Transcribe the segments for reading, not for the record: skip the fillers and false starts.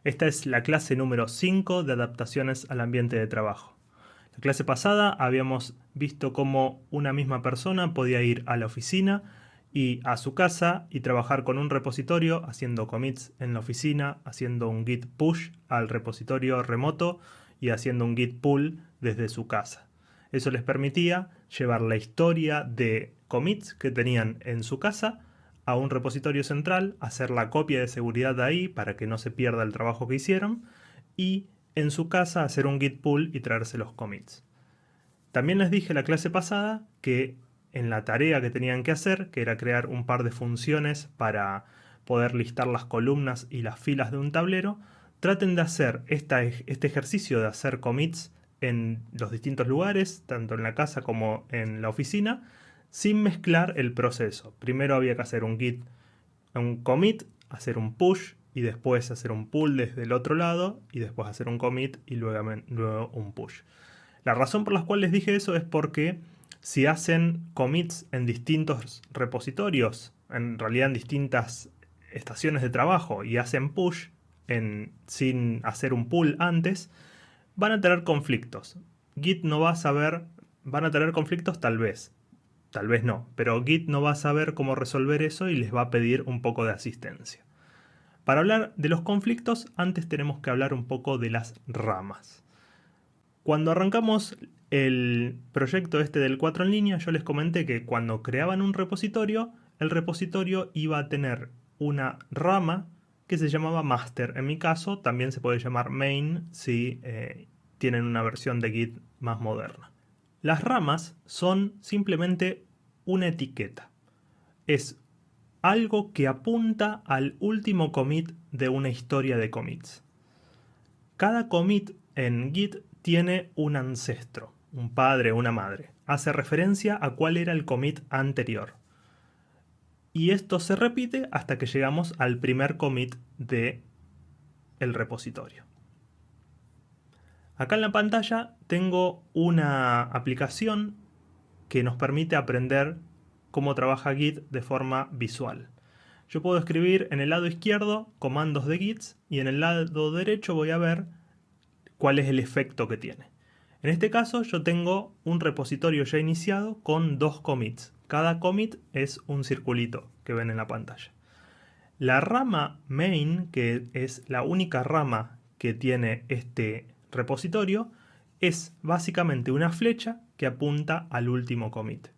Esta es la clase número 5 de adaptaciones al ambiente de trabajo. La clase pasada habíamos visto cómo una misma persona podía ir a la oficina y a su casa y trabajar con un repositorio, haciendo commits en la oficina, haciendo un git push al repositorio remoto y haciendo un git pull desde su casa. Eso les permitía llevar la historia de commits que tenían en su casa a un repositorio central, hacer la copia de seguridad de ahí para que no se pierda el trabajo que hicieron y en su casa hacer un git pull y traerse los commits. También les dije la clase pasada que en la tarea que tenían que hacer, que era crear un par de funciones para poder listar las columnas y las filas de un tablero, traten de hacer este ejercicio de hacer commits en los distintos lugares, tanto en la casa como en la oficina, sin mezclar el proceso. Primero había que hacer un commit, hacer un push y después hacer un pull desde el otro lado y después hacer un commit y luego un push. La razón por la cual les dije eso es porque si hacen commits en distintos repositorios, en realidad en distintas estaciones de trabajo, y hacen push sin hacer un pull antes, van a tener conflictos. Git no va a saber, van a tener conflictos tal vez no, pero Git no va a saber cómo resolver eso y les va a pedir un poco de asistencia. Para hablar de los conflictos, antes tenemos que hablar un poco de las ramas. Cuando arrancamos el proyecto del 4 en línea, yo les comenté que cuando creaban un repositorio, el repositorio iba a tener una rama que se llamaba master. En mi caso, también se puede llamar main si tienen una versión de Git más moderna. Las ramas son simplemente una etiqueta. Es algo que apunta al último commit de una historia de commits. Cada commit en Git tiene un ancestro, un padre, una madre. Hace referencia a cuál era el commit anterior. Y esto se repite hasta que llegamos al primer commit del repositorio. Acá en la pantalla tengo una aplicación que nos permite aprender cómo trabaja Git de forma visual. Yo puedo escribir en el lado izquierdo comandos de Git y en el lado derecho voy a ver cuál es el efecto que tiene. En este caso yo tengo un repositorio ya iniciado con 2 commits. Cada commit es un circulito que ven en la pantalla. La rama main, que es la única rama que tiene este repositorio, es básicamente una flecha que apunta al último commit.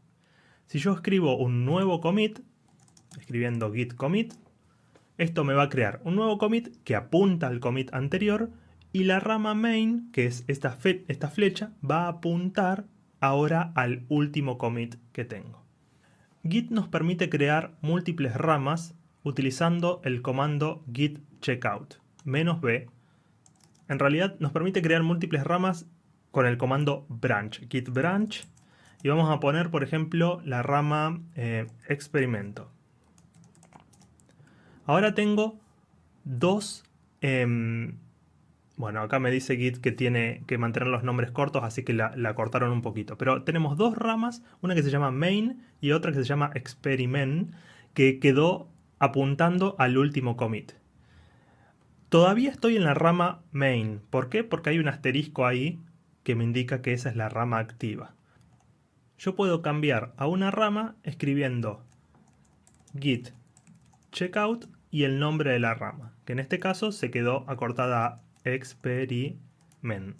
Si yo escribo un nuevo commit, escribiendo git commit, esto me va a crear un nuevo commit que apunta al commit anterior y la rama main, que es esta flecha, va a apuntar ahora al último commit que tengo. Git nos permite crear múltiples ramas utilizando el comando git checkout -b. En realidad nos permite crear múltiples ramas con el comando branch, git branch, y vamos a poner por ejemplo la rama experimento. Ahora tengo dos, bueno, acá me dice Git que tiene que mantener los nombres cortos, así que la cortaron un poquito, pero tenemos dos ramas, una que se llama main y otra que se llama experiment, que quedó apuntando al último commit. Todavía estoy en la rama main. ¿Por qué? Porque hay un asterisco ahí que me indica que esa es la rama activa. Yo puedo cambiar a una rama escribiendo git checkout y el nombre de la rama, que en este caso se quedó acortada a experiment.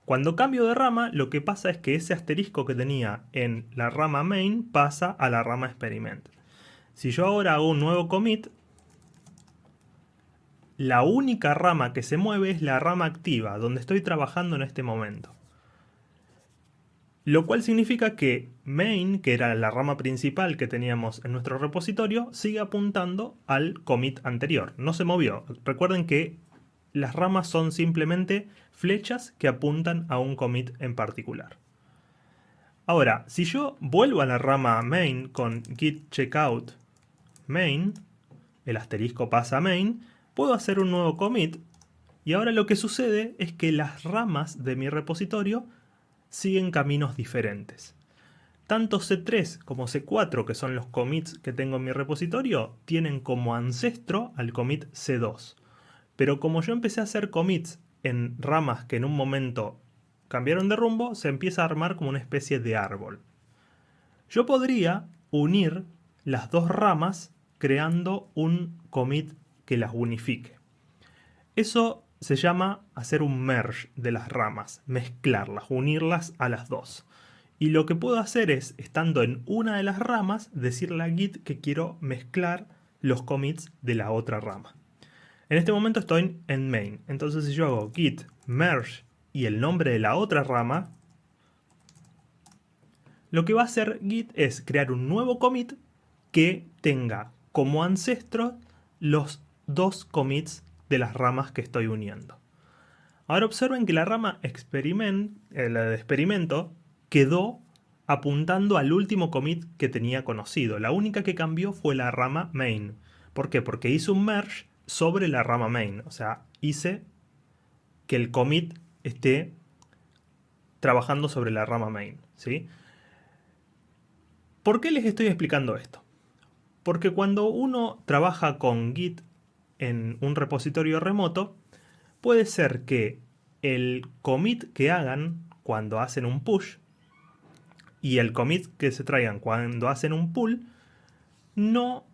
Cuando cambio de rama, lo que pasa es que ese asterisco que tenía en la rama main pasa a la rama experiment. Si yo ahora hago un nuevo commit, la única rama que se mueve es la rama activa, donde estoy trabajando en este momento. Lo cual significa que main, que era la rama principal que teníamos en nuestro repositorio, sigue apuntando al commit anterior. No se movió. Recuerden que las ramas son simplemente flechas que apuntan a un commit en particular. Ahora, si yo vuelvo a la rama main con git checkout main, el asterisco pasa a main, puedo hacer un nuevo commit y ahora lo que sucede es que las ramas de mi repositorio siguen caminos diferentes. Tanto C3 como C4, que son los commits que tengo en mi repositorio, tienen como ancestro al commit C2. pero como yo empecé a hacer commits en ramas que en un momento cambiaron de rumbo, se empieza a armar como una especie de árbol. Yo podría unir las dos ramas creando un commit que las unifique. Eso se llama hacer un merge de las ramas, mezclarlas, unirlas a las dos. Y lo que puedo hacer es, estando en una de las ramas, decirle a Git que quiero mezclar los commits de la otra rama. En este momento estoy en main, entonces si yo hago git merge y el nombre de la otra rama, lo que va a hacer Git es crear un nuevo commit que tenga como ancestro los dos commits de las ramas que estoy uniendo. Ahora observen que la rama la de experimento quedó apuntando al último commit que tenía conocido. La única que cambió fue la rama main. ¿Por qué? Porque hice un merge sobre la rama main. O sea, hice que el commit esté trabajando sobre la rama main, ¿sí? ¿Por qué les estoy explicando esto? Porque cuando uno trabaja con Git en un repositorio remoto, puede ser que el commit que hagan cuando hacen un push y el commit que se traigan cuando hacen un pull no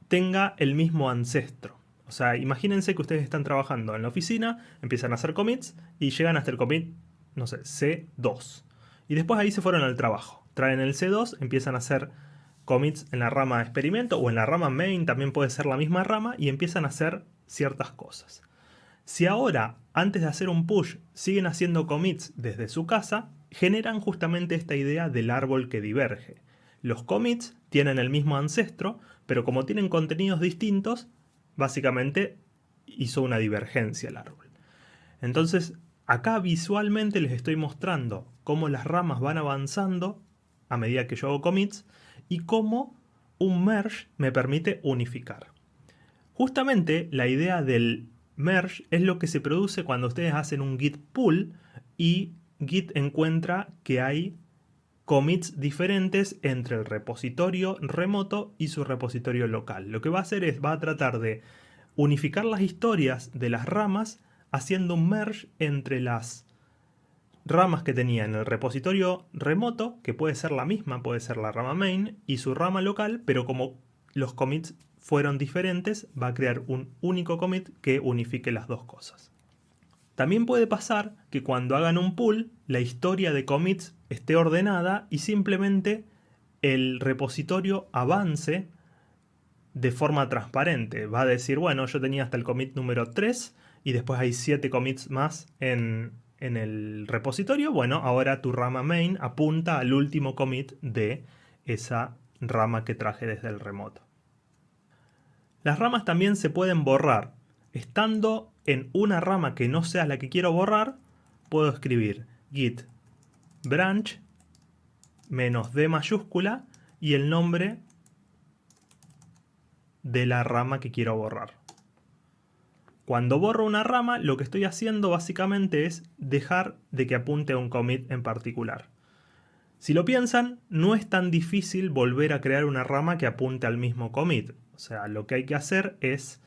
tenga el mismo ancestro. O sea, imagínense que ustedes están trabajando en la oficina, empiezan a hacer commits y llegan hasta el commit, no sé, C2. Y después ahí se fueron al trabajo. Traen el C2, empiezan a hacer commits en la rama de experimento o en la rama main, también puede ser la misma rama, y empiezan a hacer ciertas cosas. Si ahora, antes de hacer un push, siguen haciendo commits desde su casa, generan justamente esta idea del árbol que diverge. Los commits tienen el mismo ancestro, pero como tienen contenidos distintos, básicamente hizo una divergencia el árbol. Entonces, acá visualmente les estoy mostrando cómo las ramas van avanzando a medida que yo hago commits y cómo un merge me permite unificar. Justamente la idea del merge es lo que se produce cuando ustedes hacen un git pull y Git encuentra que hay commits diferentes entre el repositorio remoto y su repositorio local. Lo que va a hacer es, va a tratar de unificar las historias de las ramas haciendo un merge entre las ramas que tenía en el repositorio remoto, que puede ser la misma, puede ser la rama main, y su rama local, pero como los commits fueron diferentes, va a crear un único commit que unifique las dos cosas. También puede pasar que cuando hagan un pull, la historia de commits esté ordenada y simplemente el repositorio avance de forma transparente. Va a decir, bueno, yo tenía hasta el commit número 3 y después hay 7 commits más en el repositorio. Bueno, ahora tu rama main apunta al último commit de esa rama que traje desde el remoto. Las ramas también se pueden borrar. Estando en una rama que no sea la que quiero borrar, puedo escribir git branch -d mayúscula y el nombre de la rama que quiero borrar. Cuando borro una rama, lo que estoy haciendo básicamente es dejar de que apunte a un commit en particular. Si lo piensan, no es tan difícil volver a crear una rama que apunte al mismo commit. O sea, lo que hay que hacer es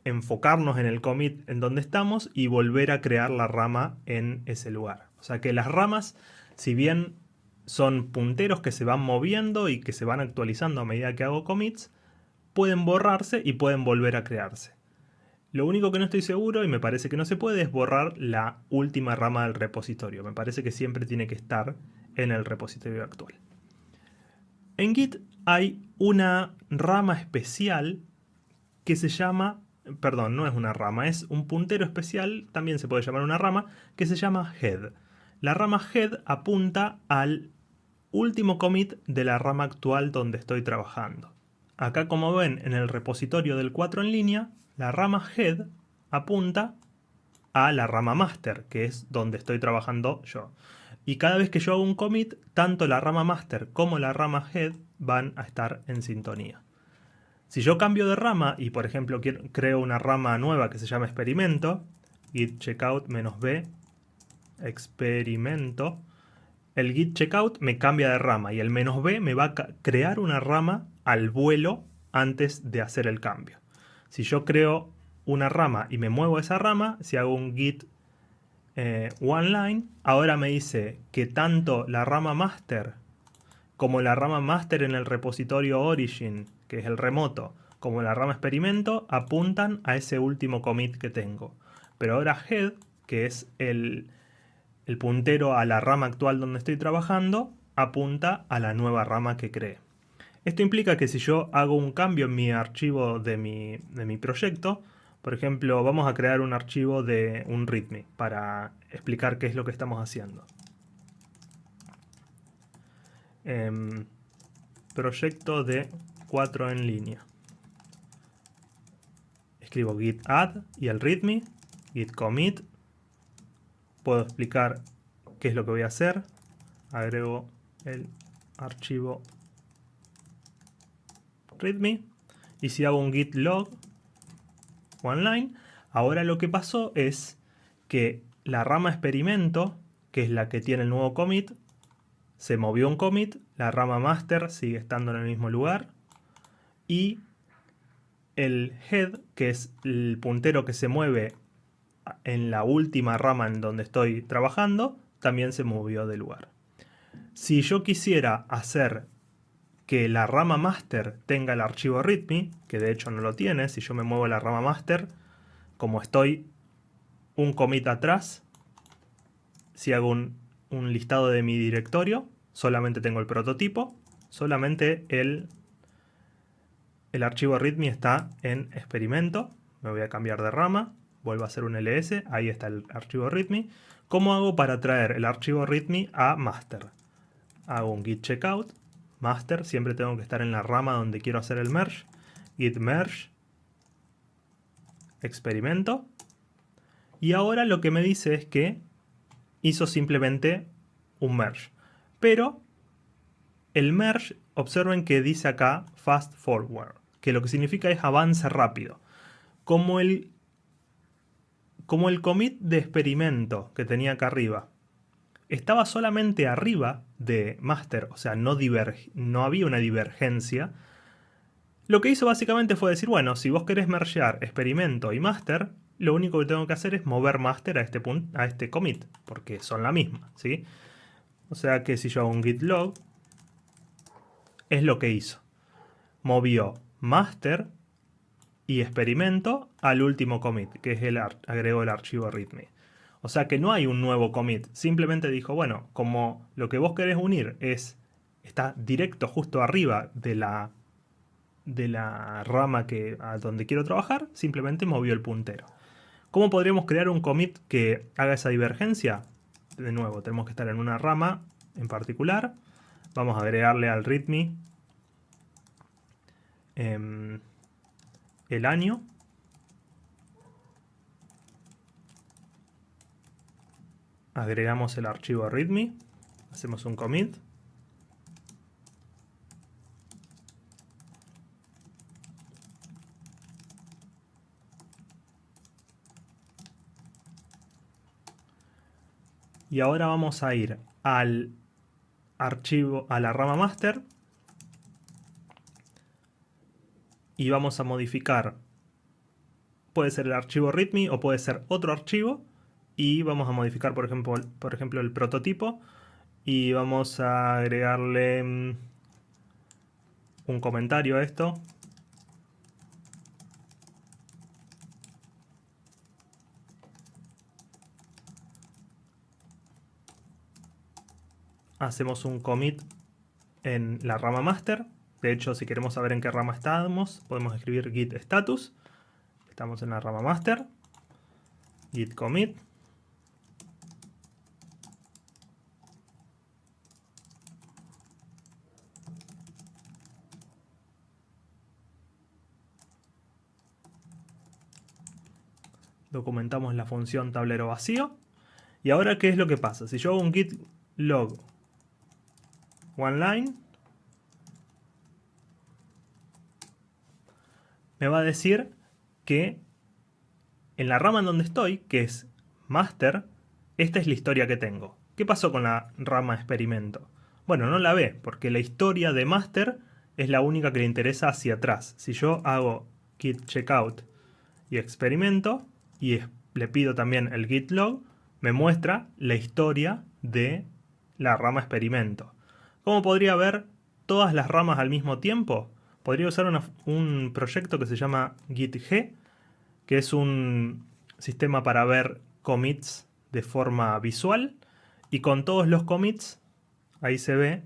enfocarnos en el commit en donde estamos y volver a crear la rama en ese lugar. O sea que las ramas, si bien son punteros que se van moviendo y que se van actualizando a medida que hago commits, pueden borrarse y pueden volver a crearse. Lo único que no estoy seguro, y me parece que no se puede, es borrar la última rama del repositorio. Me parece que siempre tiene que estar en el repositorio actual. En Git hay una rama especial que se llama, perdón, no es una rama, es un puntero especial, también se puede llamar una rama, que se llama head. La rama head apunta al último commit de la rama actual donde estoy trabajando. Acá, como ven, en el repositorio del 4 en línea, la rama head apunta a la rama master, que es donde estoy trabajando yo. Y cada vez que yo hago un commit, tanto la rama master como la rama head van a estar en sintonía. Si yo cambio de rama y, por ejemplo, creo una rama nueva que se llama experimento, git checkout -b, experimento, el git checkout me cambia de rama y el -b me va a crear una rama al vuelo antes de hacer el cambio. Si yo creo una rama y me muevo esa rama, si hago un git oneline, ahora me dice que tanto la rama master como la rama master en el repositorio origin, que es el remoto, como la rama experimento, apuntan a ese último commit que tengo. Pero ahora head, que es el puntero a la rama actual donde estoy trabajando, apunta a la nueva rama que creé. Esto implica que si yo hago un cambio en mi archivo de mi proyecto, por ejemplo, vamos a crear un archivo de un README para explicar qué es lo que estamos haciendo. Proyecto de 4 en línea. Escribo git add y el readme, git commit. Puedo explicar qué es lo que voy a hacer. Agrego el archivo readme. Y si hago un git log oneline, ahora lo que pasó es que la rama experimento, que es la que tiene el nuevo commit, se movió un commit, la rama master sigue estando en el mismo lugar y el head, que es el puntero que se mueve en la última rama en donde estoy trabajando, también se movió de lugar. Si yo quisiera hacer que la rama master tenga el archivo readme, que de hecho no lo tiene, si yo me muevo la rama master, como estoy un commit atrás, si hago un listado de mi directorio, solamente tengo el prototipo, solamente el archivo readme está en experimento. Me voy a cambiar de rama, vuelvo a hacer un ls, ahí está el archivo readme. ¿Cómo hago para traer el archivo readme a master? Hago un git checkout, master, siempre tengo que estar en la rama donde quiero hacer el merge, git merge, experimento, y ahora lo que me dice es que hizo simplemente un merge. Pero el merge, observen que dice acá fast forward, que lo que significa es avance rápido. Como el commit de experimento que tenía acá arriba estaba solamente arriba de master, o sea, no había una divergencia, lo que hizo básicamente fue decir, bueno, si vos querés mergear experimento y master, lo único que tengo que hacer es mover master a este commit, porque son la misma, ¿sí? O sea que si yo hago un git log, es lo que hizo. Movió master y experimento al último commit, que es agregó el archivo readme. O sea que no hay un nuevo commit, simplemente dijo, bueno, como lo que vos querés unir está directo justo arriba de la rama a donde quiero trabajar, simplemente movió el puntero. ¿Cómo podríamos crear un commit que haga esa divergencia? De nuevo, tenemos que estar en una rama en particular. Vamos a agregarle al readme el año. Agregamos el archivo readme. Hacemos un commit. Y ahora vamos a ir al archivo, a la rama master. Y vamos a modificar, puede ser el archivo readme o puede ser otro archivo. Y vamos a modificar, por ejemplo, el prototipo. Y vamos a agregarle un comentario a esto. Hacemos un commit en la rama master. De hecho, si queremos saber en qué rama estamos, podemos escribir git status. Estamos en la rama master. Git commit. Documentamos la función tablero vacío. Y ahora, ¿qué es lo que pasa? Si yo hago un git log oneline, me va a decir que en la rama en donde estoy, que es master, esta es la historia que tengo. ¿Qué pasó con la rama experimento? Bueno, no la ve, porque la historia de master es la única que le interesa hacia atrás. Si yo hago git checkout y experimento, y le pido también el git log, me muestra la historia de la rama experimento. ¿Cómo podría ver todas las ramas al mismo tiempo? Podría usar un proyecto que se llama gitg, que es un sistema para ver commits de forma visual, y con todos los commits ahí se ve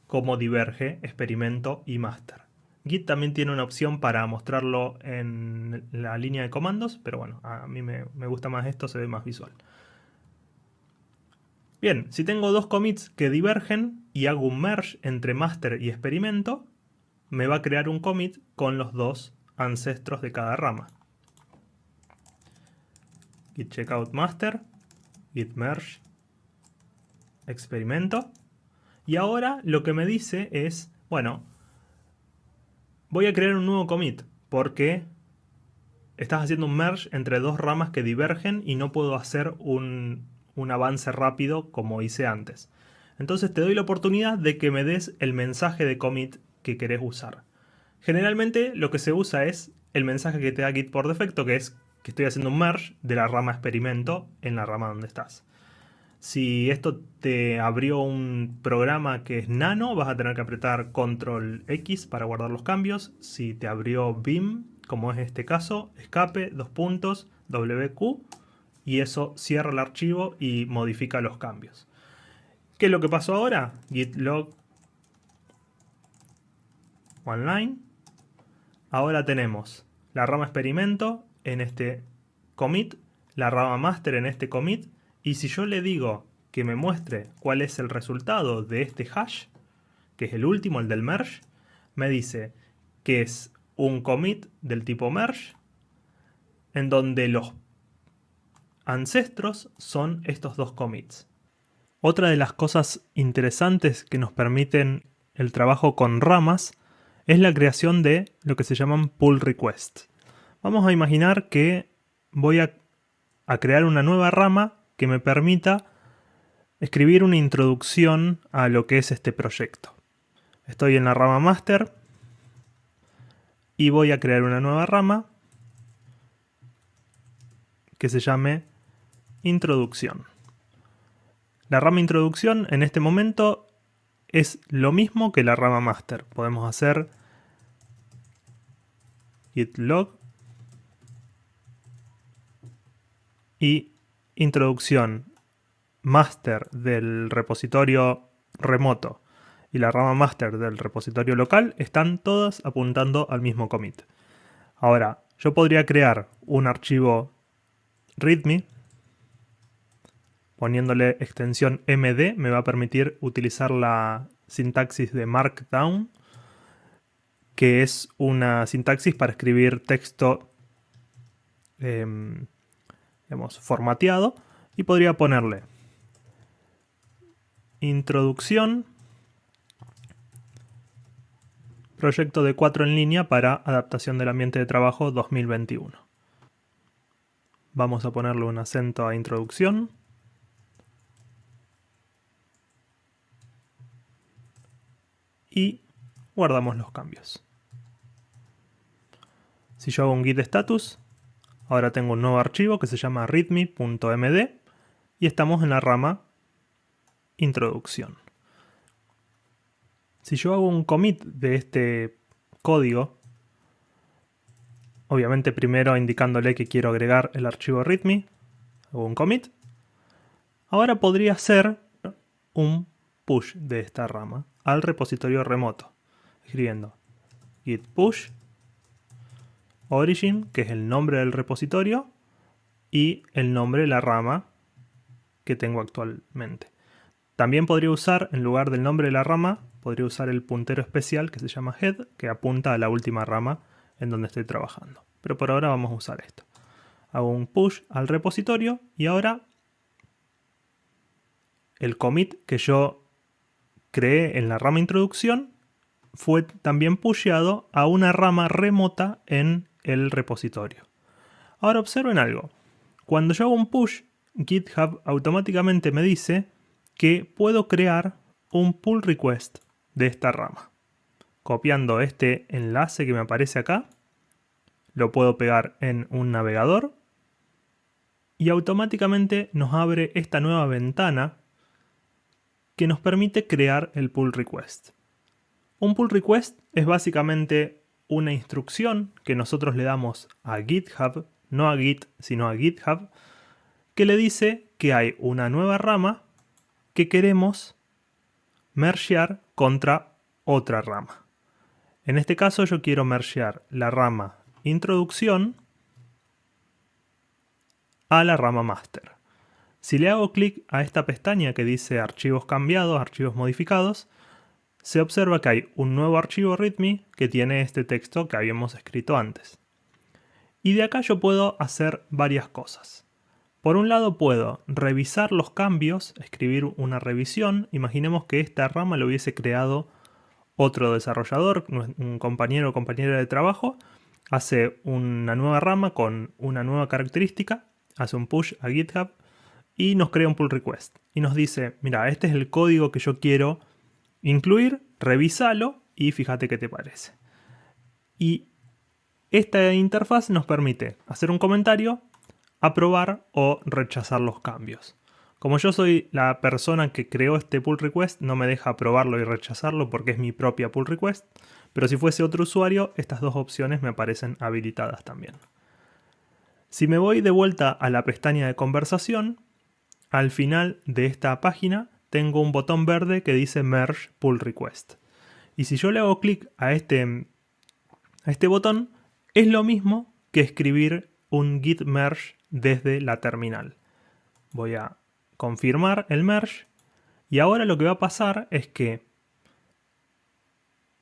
cómo diverge experimento y master. Git también tiene una opción para mostrarlo en la línea de comandos, pero bueno, a mí me gusta más esto, se ve más visual. Bien, si tengo dos commits que divergen y hago un merge entre master y experimento, me va a crear un commit con los dos ancestros de cada rama. Git checkout master, git merge, experimento. Y ahora lo que me dice es, bueno, voy a crear un nuevo commit porque estás haciendo un merge entre dos ramas que divergen y no puedo hacer un avance rápido como hice antes. Entonces te doy la oportunidad de que me des el mensaje de commit que querés usar. Generalmente lo que se usa es el mensaje que te da Git por defecto, que es que estoy haciendo un merge de la rama experimento en la rama donde estás. Si esto te abrió un programa que es nano, vas a tener que apretar Control X para guardar los cambios. Si te abrió Vim, como es este caso, escape, WQ, y eso cierra el archivo y modifica los cambios. ¿Qué es lo que pasó ahora? Git log online. Ahora tenemos la rama experimento en este commit, la rama master en este commit, y si yo le digo que me muestre cuál es el resultado de este hash, que es el último, el del merge, me dice que es un commit del tipo merge, en donde los ancestros son estos dos commits. Otra de las cosas interesantes que nos permiten el trabajo con ramas es la creación de lo que se llaman pull requests. Vamos a imaginar que voy a crear una nueva rama que me permita escribir una introducción a lo que es este proyecto. Estoy en la rama master y voy a crear una nueva rama que se llame introducción. La rama introducción en este momento es lo mismo que la rama master. Podemos hacer git log y introducción master del repositorio remoto y la rama master del repositorio local están todas apuntando al mismo commit. Ahora, yo podría crear un archivo readme poniéndole extensión md, me va a permitir utilizar la sintaxis de Markdown, que es una sintaxis para escribir texto formateado, y podría ponerle introducción, proyecto de 4 en línea para adaptación del ambiente de trabajo 2021. Vamos a ponerle un acento a introducción. Y guardamos los cambios. Si yo hago un git status, ahora tengo un nuevo archivo que se llama readme.md y estamos en la rama introducción. Si yo hago un commit de este código, obviamente primero indicándole que quiero agregar el archivo readme, hago un commit. Ahora podría hacer un push de esta rama al repositorio remoto, escribiendo git push origin, que es el nombre del repositorio, y el nombre de la rama que tengo actualmente. También podría usar, en lugar del nombre de la rama, podría usar el puntero especial que se llama head, que apunta a la última rama en donde estoy trabajando. Pero por ahora vamos a usar esto. Hago un push al repositorio y ahora el commit que yo creé en la rama introducción fue también pusheado a una rama remota en el repositorio. Ahora observen algo. Cuando yo hago un push, GitHub automáticamente me dice que puedo crear un pull request de esta rama. Copiando este enlace que me aparece acá, lo puedo pegar en un navegador y automáticamente nos abre esta nueva ventana que nos permite crear el pull request. Un pull request es básicamente una instrucción que nosotros le damos a GitHub, no a Git, sino a GitHub, que le dice que hay una nueva rama que queremos mergear contra otra rama. En este caso yo quiero mergear la rama introducción a la rama master. Si le hago clic a esta pestaña que dice archivos cambiados, archivos modificados, se observa que hay un nuevo archivo README que tiene este texto que habíamos escrito antes. Y de acá yo puedo hacer varias cosas. Por un lado puedo revisar los cambios, escribir una revisión. Imaginemos que esta rama lo hubiese creado otro desarrollador, un compañero o compañera de trabajo, hace una nueva rama con una nueva característica, hace un push a GitHub y nos crea un pull request. Y nos dice, mira, este es el código que yo quiero incluir, revísalo y fíjate qué te parece. Y esta interfaz nos permite hacer un comentario, aprobar o rechazar los cambios. Como yo soy la persona que creó este pull request, no me deja aprobarlo y rechazarlo porque es mi propia pull request, pero si fuese otro usuario, estas dos opciones me aparecen habilitadas también. Si me voy de vuelta a la pestaña de conversación, al final de esta página tengo un botón verde que dice Merge Pull Request. Y si yo le hago clic a este botón, es lo mismo que escribir un git merge desde la terminal. Voy a confirmar el merge y ahora lo que va a pasar es que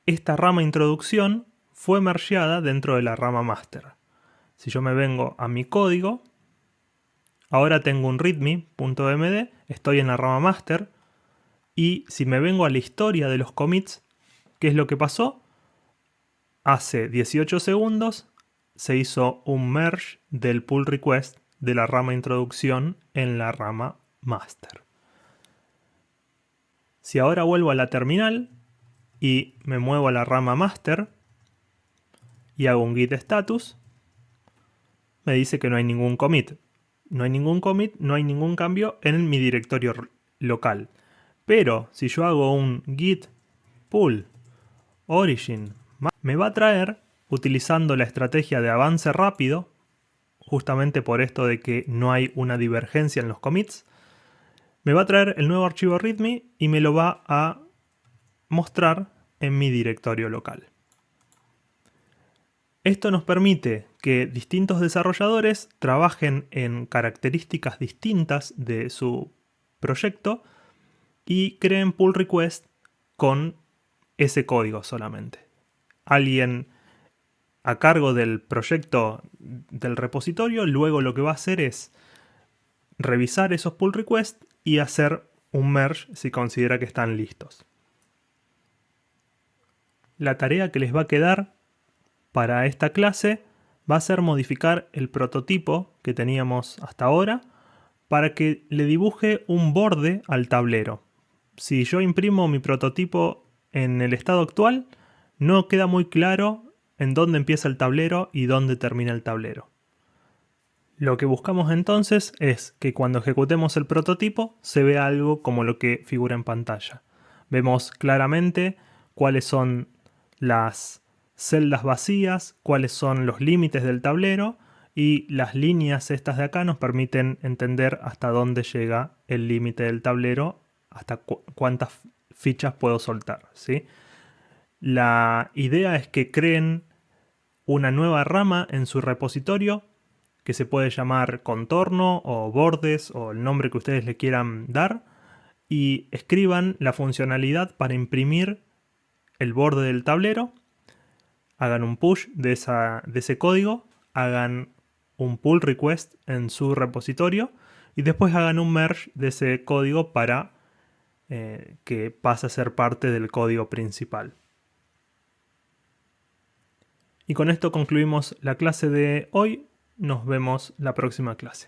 esta rama introducción fue mergeada dentro de la rama master. Si yo me vengo a mi código, ahora tengo un readme.md, estoy en la rama master y si me vengo a la historia de los commits, ¿qué es lo que pasó? Hace 18 segundos se hizo un merge del pull request de la rama introducción en la rama master. Si ahora vuelvo a la terminal y me muevo a la rama master y hago un git status, me dice que no hay ningún commit. No hay ningún commit, no hay ningún cambio en mi directorio local. Pero si yo hago un git pull origin, me va a traer, utilizando la estrategia de avance rápido, justamente por esto de que no hay una divergencia en los commits, me va a traer el nuevo archivo readme y me lo va a mostrar en mi directorio local. Esto nos permite que distintos desarrolladores trabajen en características distintas de su proyecto y creen pull request con ese código solamente. Alguien a cargo del proyecto del repositorio luego lo que va a hacer es revisar esos pull requests y hacer un merge si considera que están listos. La tarea que les va a quedar para esta clase va a ser modificar el prototipo que teníamos hasta ahora para que le dibuje un borde al tablero. Si yo imprimo mi prototipo en el estado actual, no queda muy claro en dónde empieza el tablero y dónde termina el tablero. Lo que buscamos entonces es que cuando ejecutemos el prototipo se vea algo como lo que figura en pantalla. Vemos claramente cuáles son las celdas vacías, cuáles son los límites del tablero y las líneas estas de acá nos permiten entender hasta dónde llega el límite del tablero, hasta cuántas fichas puedo soltar, ¿sí? La idea es que creen una nueva rama en su repositorio que se puede llamar contorno o bordes o el nombre que ustedes le quieran dar y escriban la funcionalidad para imprimir el borde del tablero, hagan un push de ese código, hagan un pull request en su repositorio y después hagan un merge de ese código para que pase a ser parte del código principal. Y con esto concluimos la clase de hoy. Nos vemos la próxima clase.